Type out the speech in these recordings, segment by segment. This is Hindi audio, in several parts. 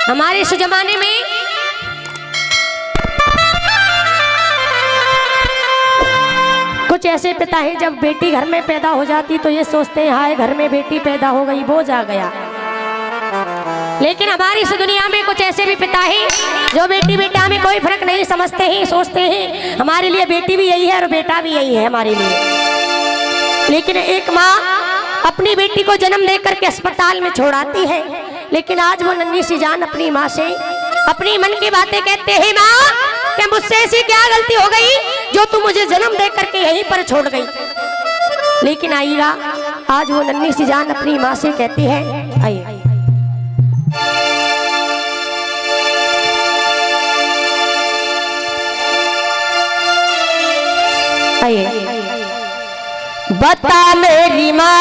हमारे इस जमाने में कुछ ऐसे पिता हैं, जब बेटी घर में पैदा हो जाती तो ये सोचते हैं हाय घर में बेटी पैदा हो गई, बोझ आ गया। लेकिन हमारी इस दुनिया में कुछ ऐसे भी पिता हैं जो बेटी बेटा में कोई फर्क नहीं समझते हैं, सोचते हैं हमारे लिए बेटी भी यही है और बेटा भी यही है हमारे लिए। लेकिन एक माँ अपनी बेटी को जन्म देकर के अस्पताल में छोड़ाती है, लेकिन आज वो नन्ही सी जान अपनी माँ से अपनी मन की बातें कहते हैं, माँ क्या मुझसे ऐसी क्या गलती हो गई जो तू मुझे जन्म दे करके यहीं पर छोड़ गई। लेकिन आइएगा आज वो नन्ही सी जान अपनी माँ से कहती है, आइए आइए बता मेरी माँ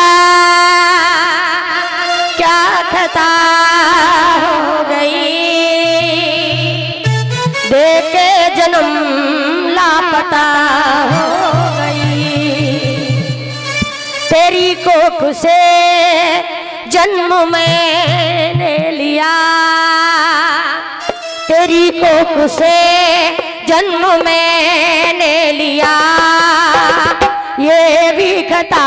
क्या खता हो गई, देके जन्म लापता हो गई। तेरी कोख से जन्म मैंने लिया, तेरी कोख से जन्म मैंने लिया, ये भी खता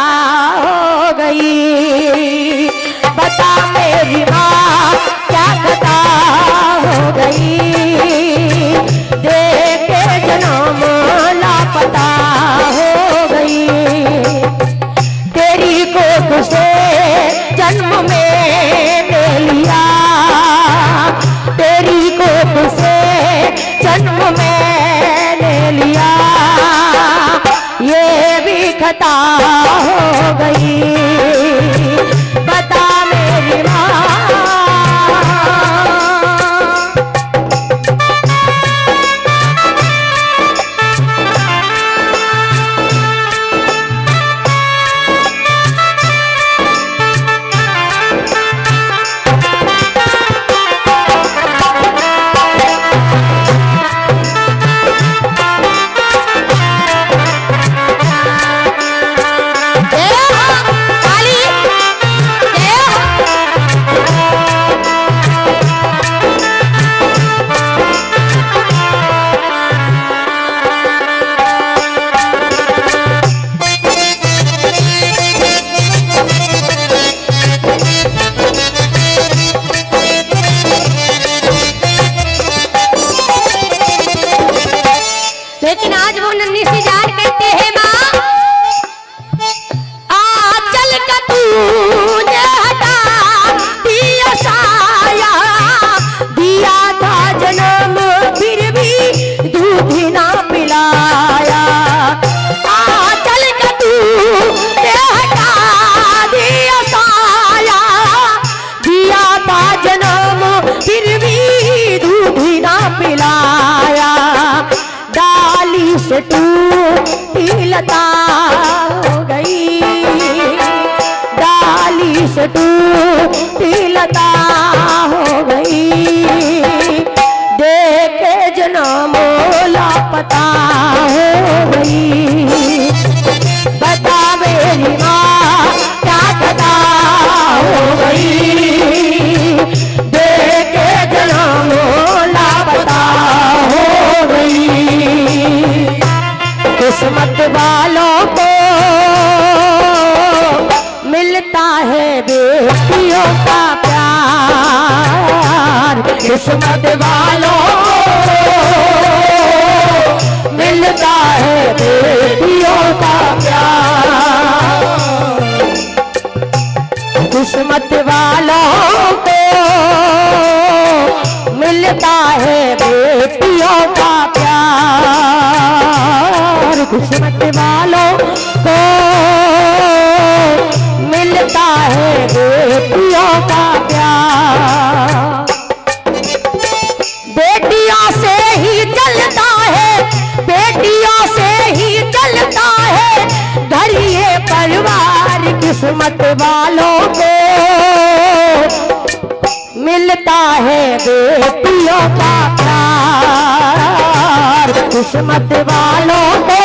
हो गई। बता मेरी माँ क्या खता हो गई, देखे जन्म लापता हो गई। तेरी कोख से जन्म मैंने लिया, तेरी कोख से जन्म मैंने लिया, ये भी खता हो गई। बता मेरी माँ टूटी लता हो गई, डाली से टूटी लता हो गई, देखे जन्म लापता हो गई। बता मेरी माँ क्या खता हो गई, देखे जन्म लापता हो गई। किस्मत वालों को मिलता है बेटियों का प्यार, किस्मत वालों को मिलता है बेटियों का प्यार, किस्मत वालों को मिलता है बेटियों का प्यार, किस्मत वालों को मिलता है बेटियों का प्यार। बेटियों से ही चलता है, बेटियों से ही चलता है घर ये परिवार, किस्मत वालों को मिलता है बेटियों का प्यार, किस्मत वालों को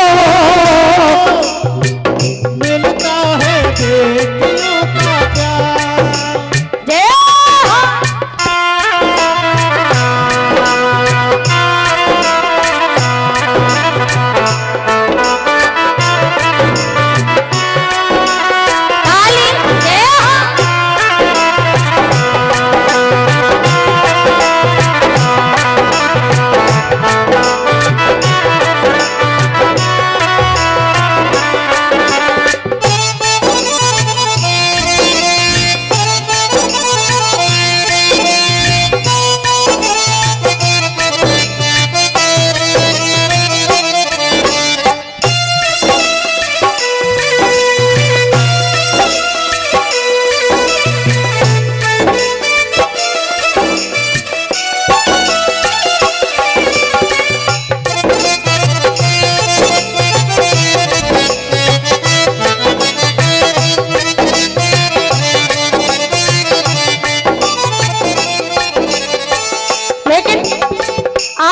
मिलता है बेटियों का प्यार। जय हो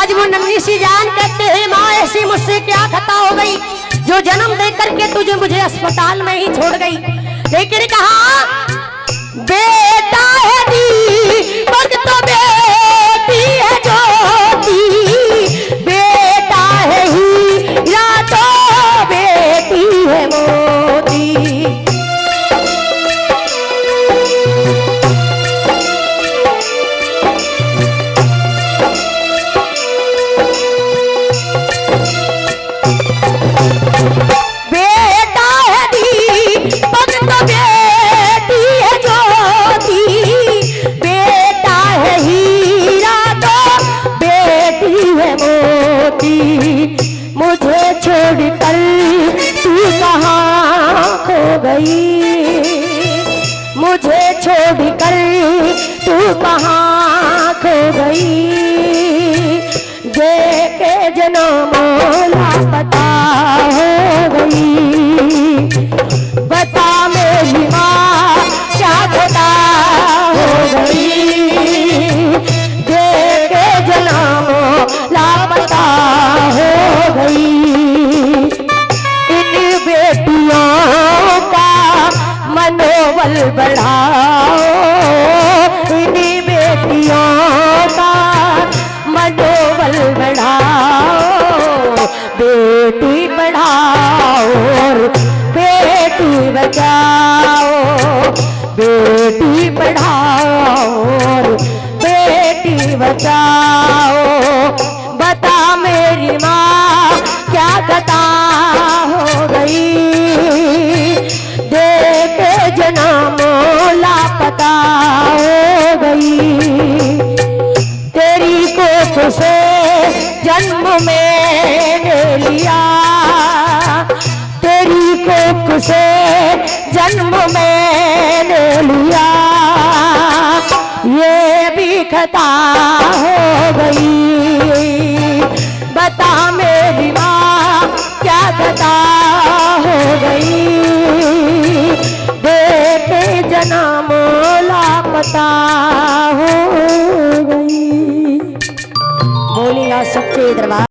आज वो नन्ही सी जान कहते हैं माँ ऐसी मुझसे क्या खता हो गई जो जन्म दे करके तुझे मुझे अस्पताल में ही छोड़ गई। लेकिन कहा बेटा है दीपक तो बेटी है ज्योति, बेटा है हीरा तो बेटी है मोती। बेटा है दीपक तो बेटी है ज्योति, बेटा है हीरा तो बेटी है मोती। मुझे छोड़कर तू कहाँ खो गई, मुझे छोड़कर तू कहाँ खो गई। देखे जनमों लापता हो गई, बता मेरी माँ क्या खता हो गई। देखे जनमों लापता हो गई। इन बेटियों का मनोबल बढ़ाओ, इन बेटियों का मनोबल बढ़ाओ। बेटी पढ़ाओ और बेटी बचाओ, बेटी पढ़ाओ और बेटी बचाओ। बता मेरी माँ क्या खता हो गई, देख जन्मों लापता हो गई। तेरी कोख से जन्म मैंने लिया, तेरी कोख से जन्म मैंने लिया। ये भी खता हो गई, बता मेरी माँ क्या खता हो गई। बेटे जन्म लापता